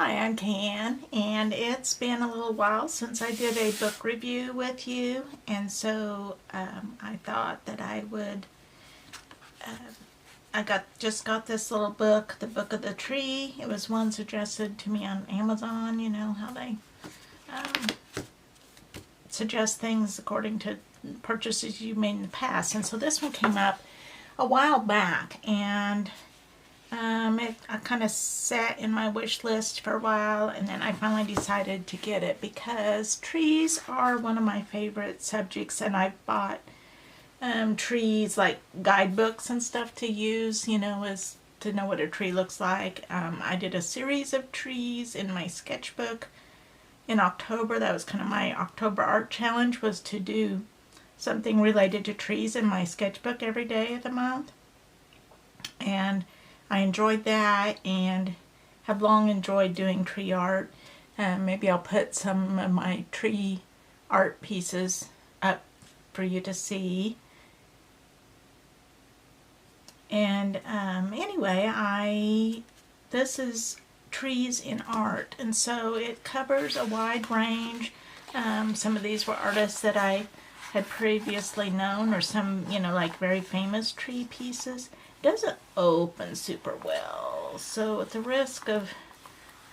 Hi, I'm Can, and it's been a little while since I did a book review with you, and so I thought that I would. Just got this little book, The Book of the Tree. It was one suggested to me on Amazon. You know how they suggest things according to purchases you made in the past, and so this one came up a while back, and I kind of sat in my wish list for a while, and then I finally decided to get it because trees are one of my favorite subjects, and I've bought trees, like guidebooks and stuff to use, you know, as to know what a tree looks like. I did a series of trees in my sketchbook in October. That was kind of my October art challenge, was to do something related to trees in my sketchbook every day of the month. And I enjoyed that and have long enjoyed doing tree art. Maybe I'll put some of my tree art pieces up for you to see. And anyway, this is trees in art, and so it covers a wide range. Some of these were artists that I had previously known, or some, you know, like very famous tree pieces. It doesn't open super well, so at the risk of,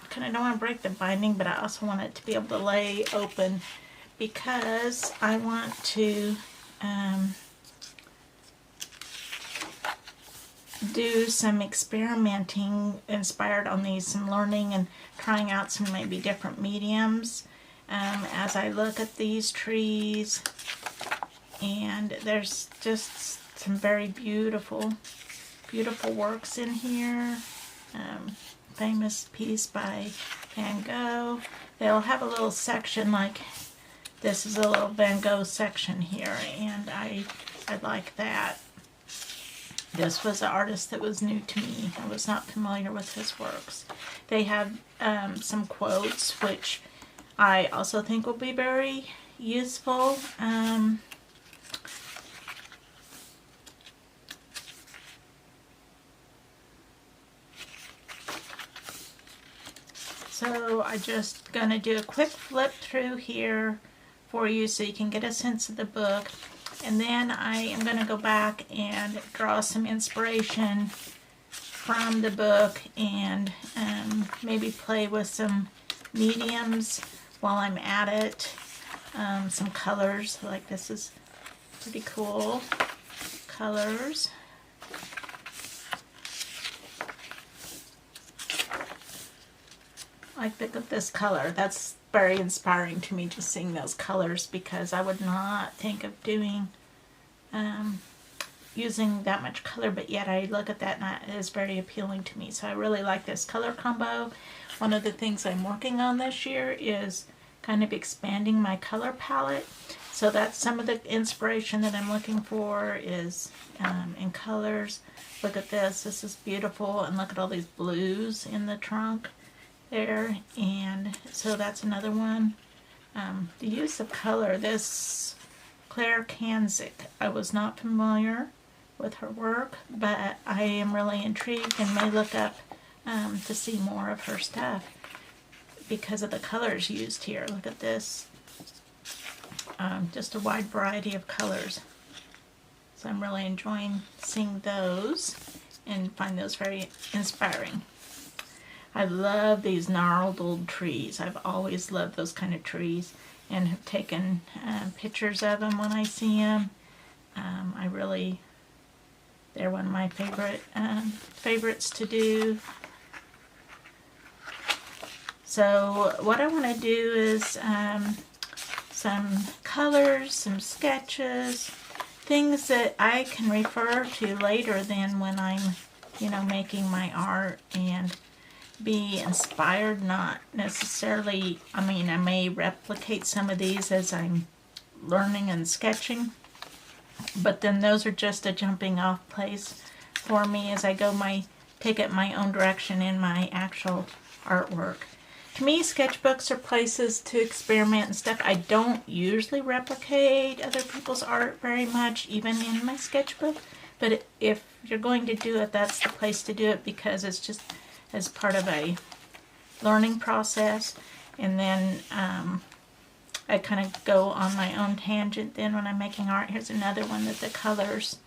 I kind of don't want to break the binding, but I also want it to be able to lay open because I want to do some experimenting inspired on these, some learning and trying out some maybe different mediums as I look at these trees. And there's just some very beautiful works in here. Famous piece by Van Gogh. They'll have a little section like this is a little Van Gogh section here, and I like that. This was an artist that was new to me. I was not familiar with his works. They have some quotes, which I also think will be very useful. So I'm just going to do a quick flip through here for you so you can get a sense of the book. And then I am going to go back and draw some inspiration from the book and maybe play with some mediums while I'm at it. Some colors, like this is pretty cool. Colors. Like, look at this color. That's very inspiring to me, just seeing those colors, because I would not think of doing using that much color, but yet I look at that and it is very appealing to me. So I really like this color combo. One of the things I'm working on this year is kind of expanding my color palette. So that's some of the inspiration that I'm looking for is in colors. Look at this. This is beautiful, and look at all these blues in the trunk there, and so that's another one. The use of color, this Claire Kanzik, I was not familiar with her work, but I am really intrigued and may look up to see more of her stuff because of the colors used here. Look at this, just a wide variety of colors. So I'm really enjoying seeing those and find those very inspiring. I love these gnarled old trees. I've always loved those kind of trees and have taken pictures of them when I see them. They're one of my favorites to do. So what I want to do is some colors, some sketches, things that I can refer to later than when I'm, you know, making my art, and be inspired, not necessarily, I mean, I may replicate some of these as I'm learning and sketching, but then those are just a jumping off place for me as I go take it my own direction in my actual artwork. To me, sketchbooks are places to experiment and stuff. I don't usually replicate other people's art very much, even in my sketchbook, but if you're going to do it, that's the place to do it, because it's just as part of a learning process, and then I kind of go on my own tangent then when I'm making art. Here's another one that the colors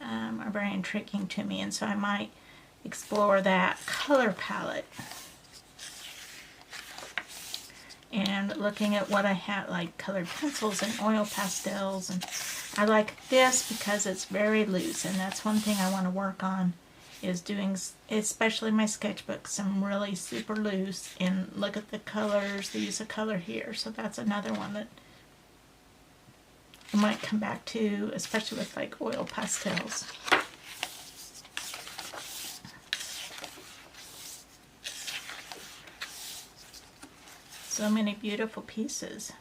are very intriguing to me, and so I might explore that color palette. And looking at what I have, like colored pencils and oil pastels, and I like this because it's very loose, and that's one thing I want to work on, is doing, especially my sketchbook, some really super loose, and look at the colors, the use of color here. So that's another one that I might come back to, especially with like oil pastels. So many beautiful pieces.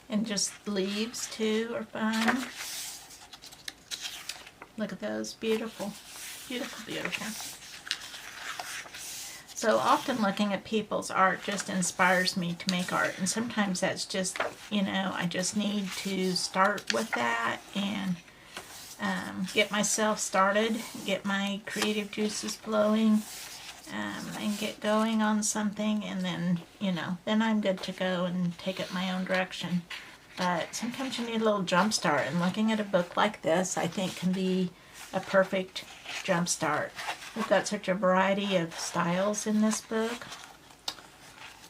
And just leaves too are fun. Look at those, beautiful, beautiful, beautiful. So often looking at people's art just inspires me to make art, and sometimes that's just, you know, I just need to start with that and get myself started, get my creative juices flowing, and get going on something, and then, you know, then I'm good to go and take it my own direction. But sometimes you need a little jump start, and looking at a book like this, I think, can be a perfect jump start. We've got such a variety of styles in this book.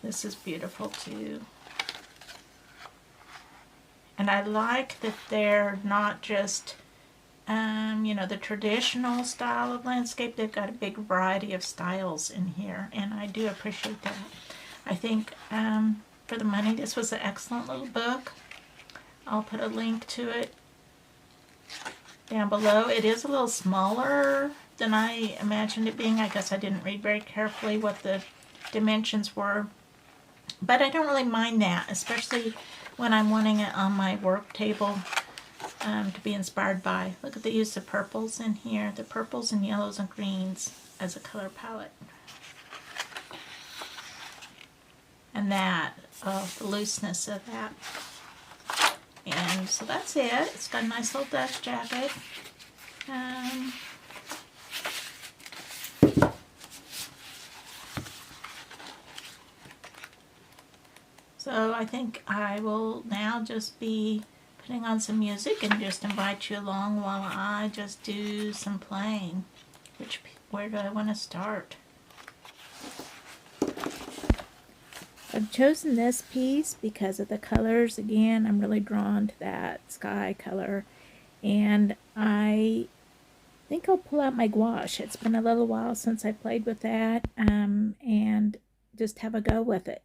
This is beautiful too. And I like that they're not just you know, the traditional style of landscape. They've got a big variety of styles in here, and I do appreciate that. I think for the money, this was an excellent little book. I'll put a link to it down below. It is a little smaller than I imagined it being. I guess I didn't read very carefully what the dimensions were, but I don't really mind that, especially when I'm wanting it on my work table to be inspired by. Look at the use of purples in here, the purples and yellows and greens as a color palette. And that, oh, the looseness of that. And so that's it. It's got a nice little dust jacket. So I think I will now just be putting on some music and just invite you along while I just do some playing. Where do I want to start? I've chosen this piece because of the colors. Again, I'm really drawn to that sky color, and I think I'll pull out my gouache. It's been a little while since I played with that, and just have a go with it.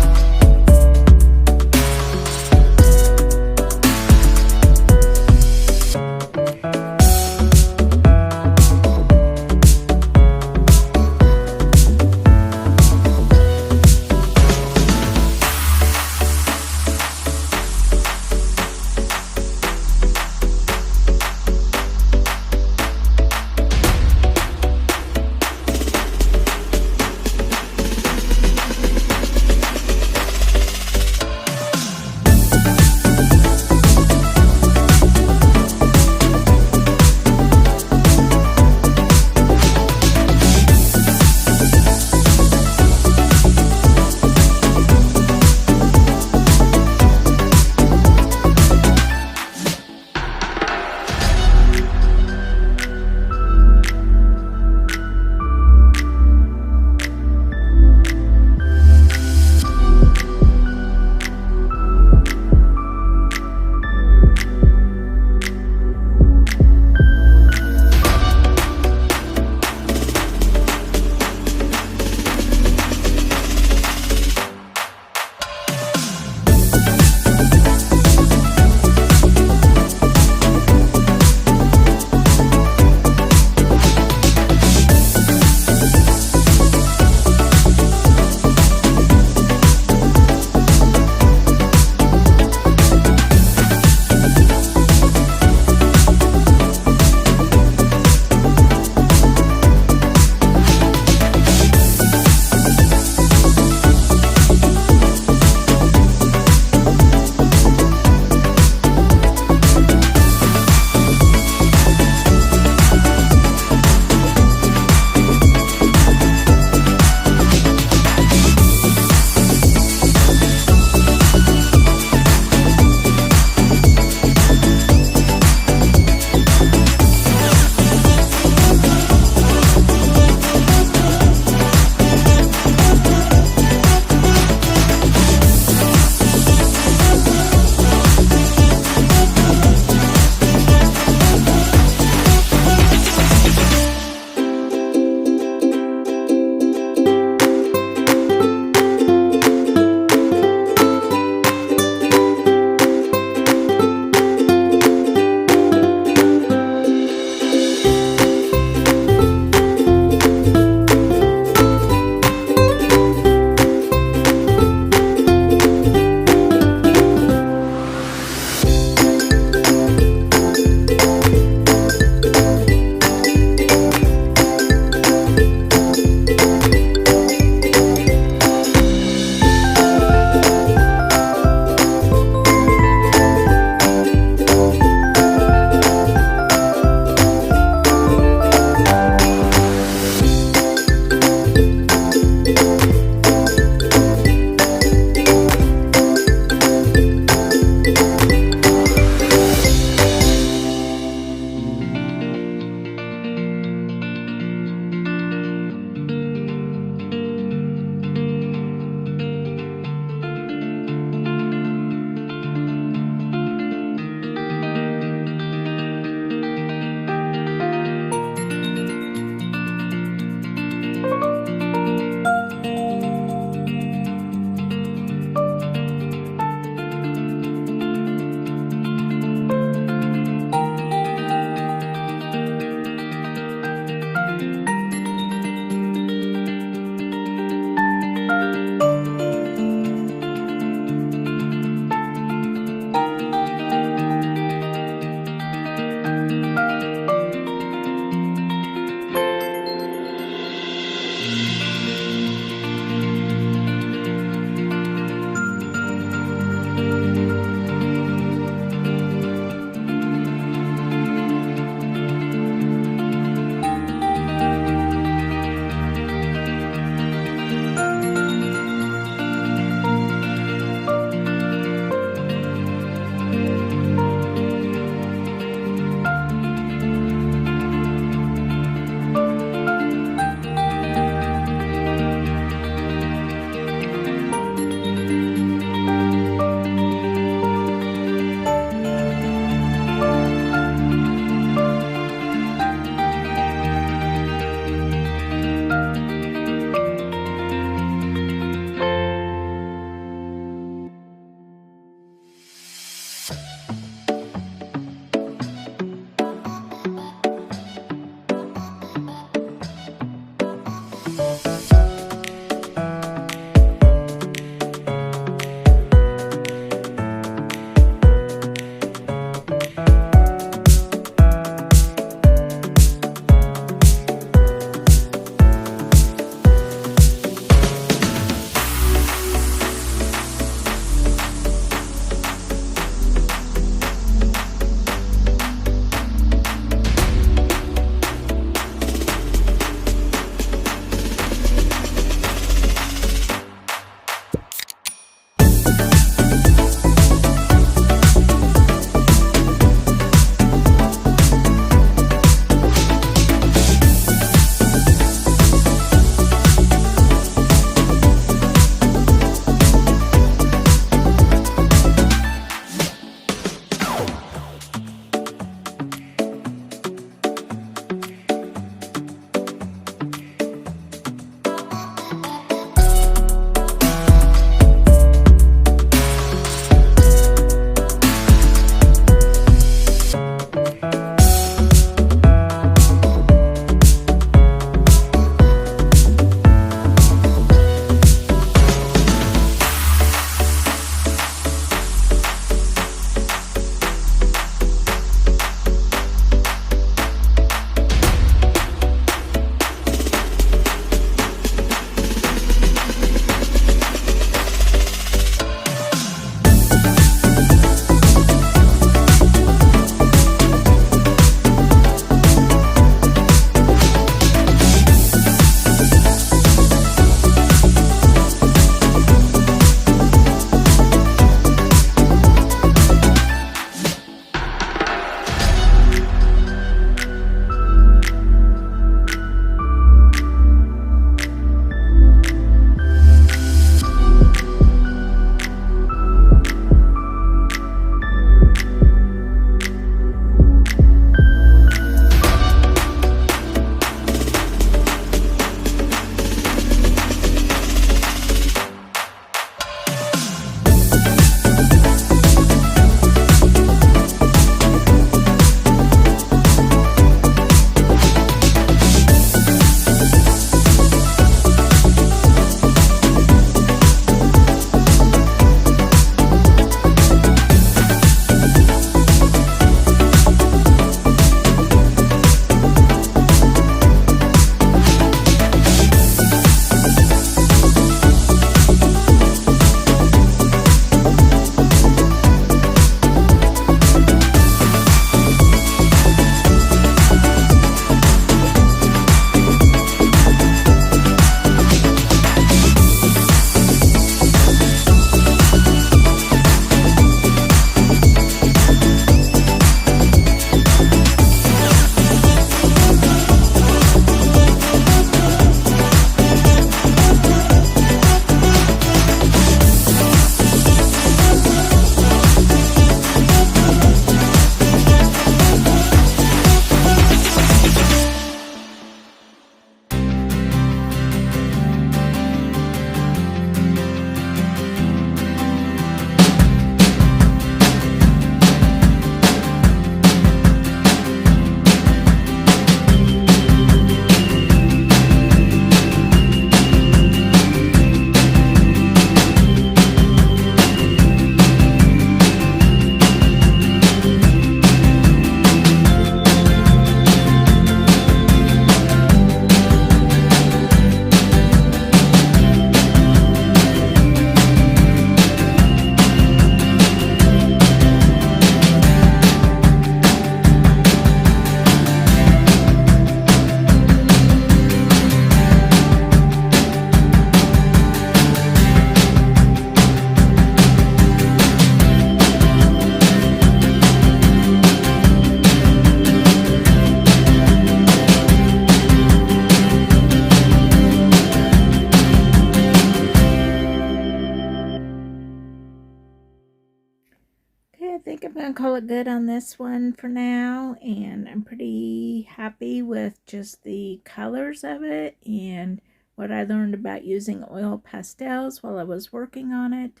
gonna call it good on this one for now, and I'm pretty happy with just the colors of it and what I learned about using oil pastels while I was working on it.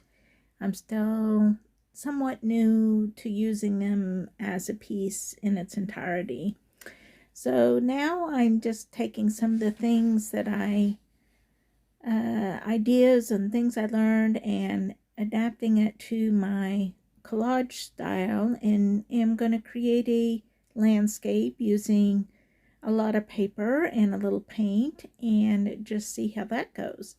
I'm still somewhat new to using them as a piece in its entirety. So now I'm just taking some of the things that ideas and things I learned and adapting it to my collage style, and am going to create a landscape using a lot of paper and a little paint and just see how that goes.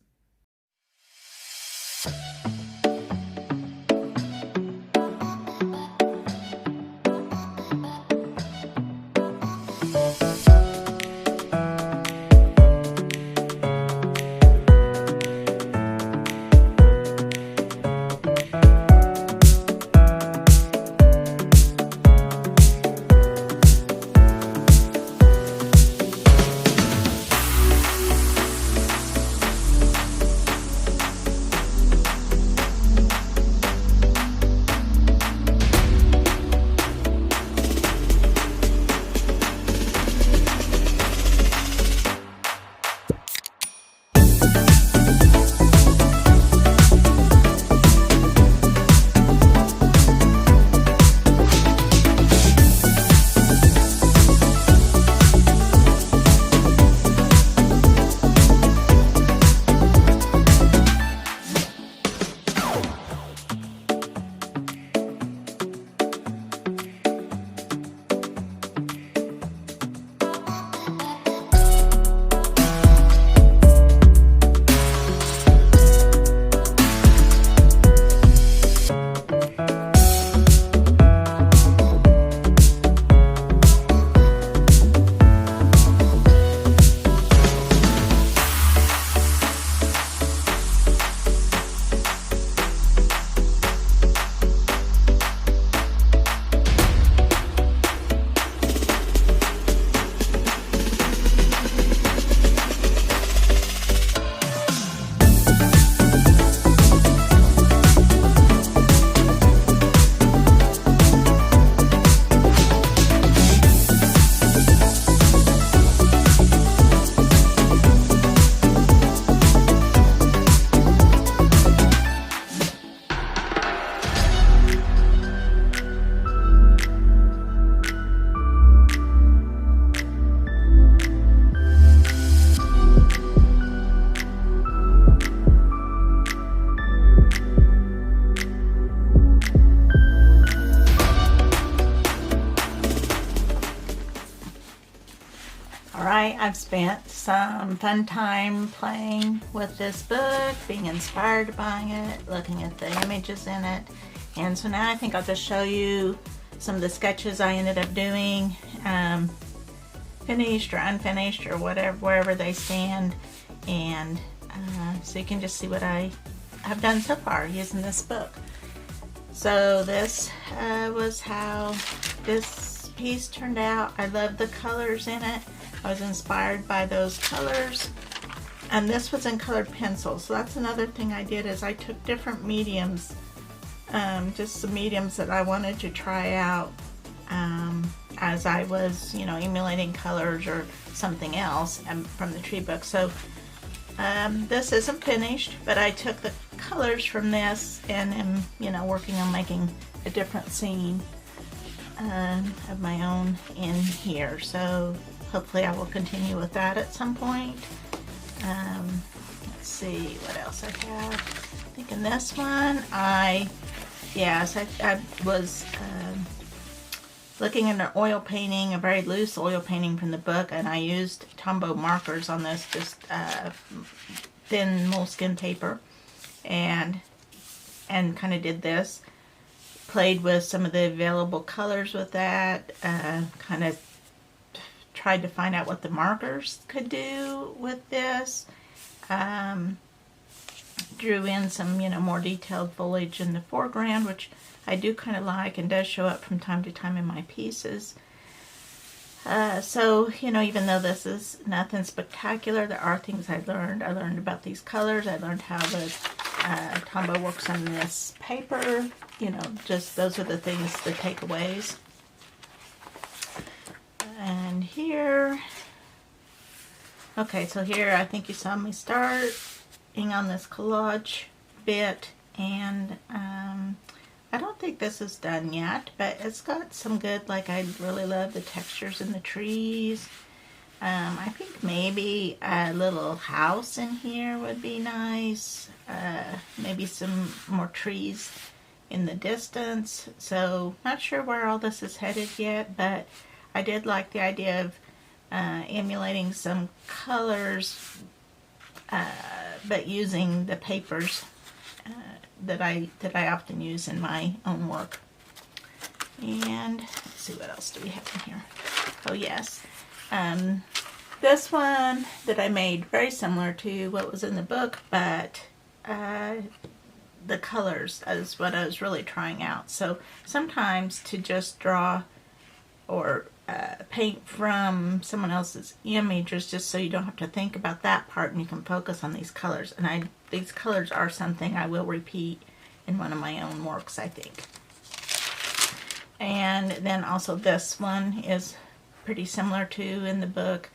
I've spent some fun time playing with this book, being inspired by it, looking at the images in it. And so now I think I'll just show you some of the sketches I ended up doing, finished or unfinished or whatever, wherever they stand. And so you can just see what I have done so far using this book. So this was how this piece turned out. I love the colors in it. I was inspired by those colors, and this was in colored pencil. So that's another thing I did, is I took different mediums, just some mediums that I wanted to try out as I was, emulating colors or something else from the tree book. So this isn't finished, but I took the colors from this and am, working on making a different scene of my own in here. So hopefully I will continue with that at some point. Let's see what else I have. I think in this one, I was looking at an oil painting, a very loose oil painting from the book, and I used Tombow markers on this, just thin moleskin paper, and kind of did this. Played with some of the available colors with that, kind of tried to find out what the markers could do with this. Drew in some, more detailed foliage in the foreground, which I do kind of like and does show up from time to time in my pieces. So, even though this is nothing spectacular, there are things I learned. I learned about these colors. I learned how the Tombow works on this paper. You know, just those are the things, the takeaways. And here, okay, so here I think you saw me starting on this collage bit, and I don't think this is done yet, but it's got some good, like I really love the textures in the trees. I think maybe a little house in here would be nice. Maybe some more trees in the distance. So not sure where all this is headed yet, but I did like the idea of emulating some colors, but using the papers that I often use in my own work. And let's see, what else do we have in here? Oh yes. This one that I made, very similar to what was in the book, but the colors is what I was really trying out. So sometimes to just draw or paint from someone else's images, just so you don't have to think about that part and you can focus on these colors. And these colors are something I will repeat in one of my own works, I think. And then also this one is pretty similar to in the book,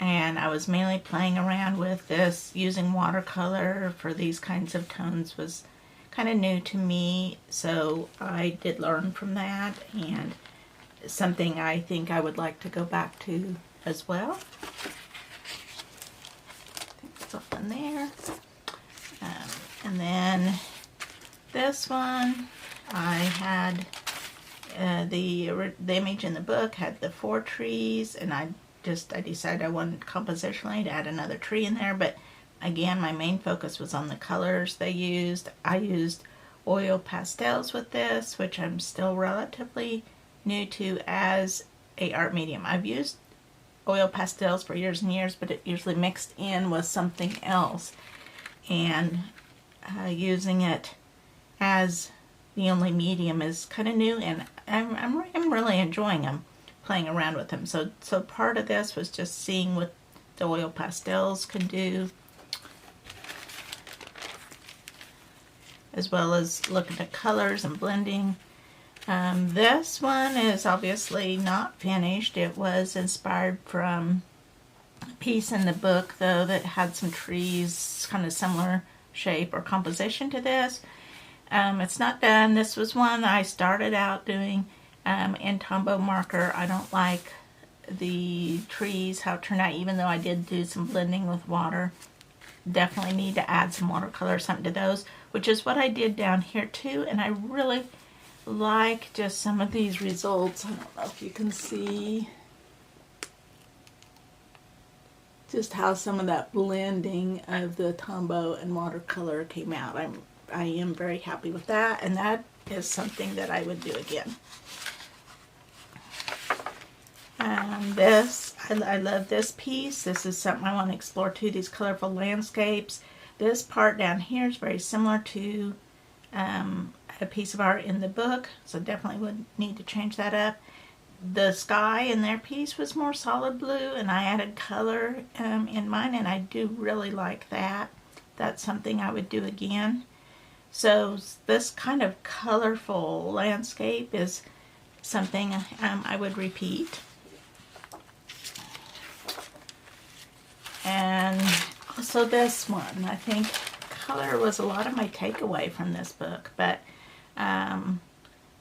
and I was mainly playing around with this. Using watercolor for these kinds of tones was kind of new to me, so I did learn from that, and something I think I would like to go back to as well. I think that's all in there. And then this one, I had the image in the book had the 4 trees, and I decided I wanted compositionally to add another tree in there, but again, my main focus was on the colors they used. I used oil pastels with this, which I'm still relatively new to as a art medium. I've used oil pastels for years and years, but it usually mixed in with something else, and using it as the only medium is kind of new, and I'm really enjoying them, playing around with them. So part of this was just seeing what the oil pastels can do, as well as looking at colors and blending. This one is obviously not finished. It was inspired from a piece in the book, though, that had some trees, kind of similar shape or composition to this. It's not done. This was one I started out doing in Tombow marker. I don't like the trees, how it turned out, even though I did do some blending with water. Definitely need to add some watercolor or something to those, which is what I did down here too, and I really like just some of these results. I don't know if you can see just how some of that blending of the Tombow and watercolor came out. I am very happy with that, and that is something that I would do again. This, I love this piece. This is something I want to explore too, these colorful landscapes. This part down here is very similar to a piece of art in the book, so definitely would need to change that up. The sky in their piece was more solid blue, and I added color in mine, and I do really like that. That's something I would do again. So this kind of colorful landscape is something I would repeat. And also this one, I think color was a lot of my takeaway from this book, but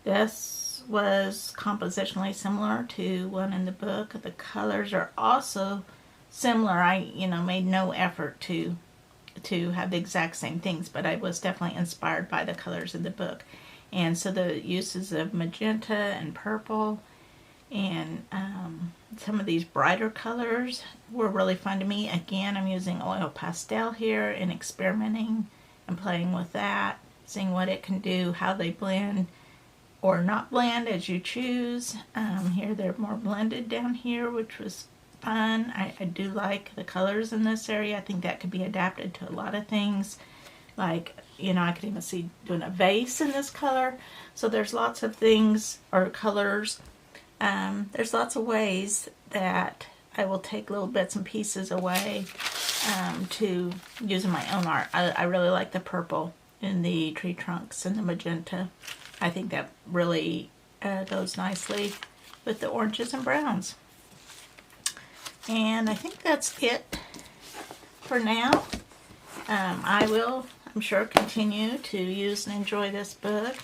this was compositionally similar to one in the book. The colors are also similar. I made no effort to have the exact same things, but I was definitely inspired by the colors in the book. And so the uses of magenta and purple and some of these brighter colors were really fun to me. Again, I'm using oil pastel here and experimenting and playing with that, seeing what it can do, how they blend or not blend as you choose. Here they're more blended down here, which was fun. I do like the colors in this area. I think that could be adapted to a lot of things. Like, I could even see doing a vase in this color. So there's lots of things, or colors. There's lots of ways that I will take little bits and pieces away to use in my own art. I really like the purple in the tree trunks and the magenta. I think that really goes nicely with the oranges and browns. And I think that's it for now. I will, I'm sure, continue to use and enjoy this book.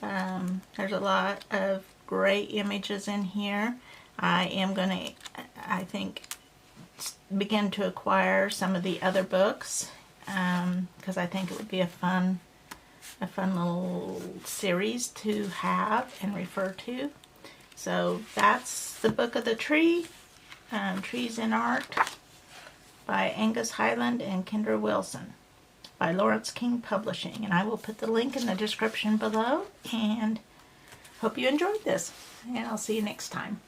There's a lot of great images in here. I am going to, I think, begin to acquire some of the other books because I think it would be a fun little series to have and refer to. So that's the Book of the Tree, Trees in Art, by Angus Hyland and Kendra Wilson, by Lawrence King Publishing. And I will put the link in the description below, and hope you enjoyed this. And I'll see you next time.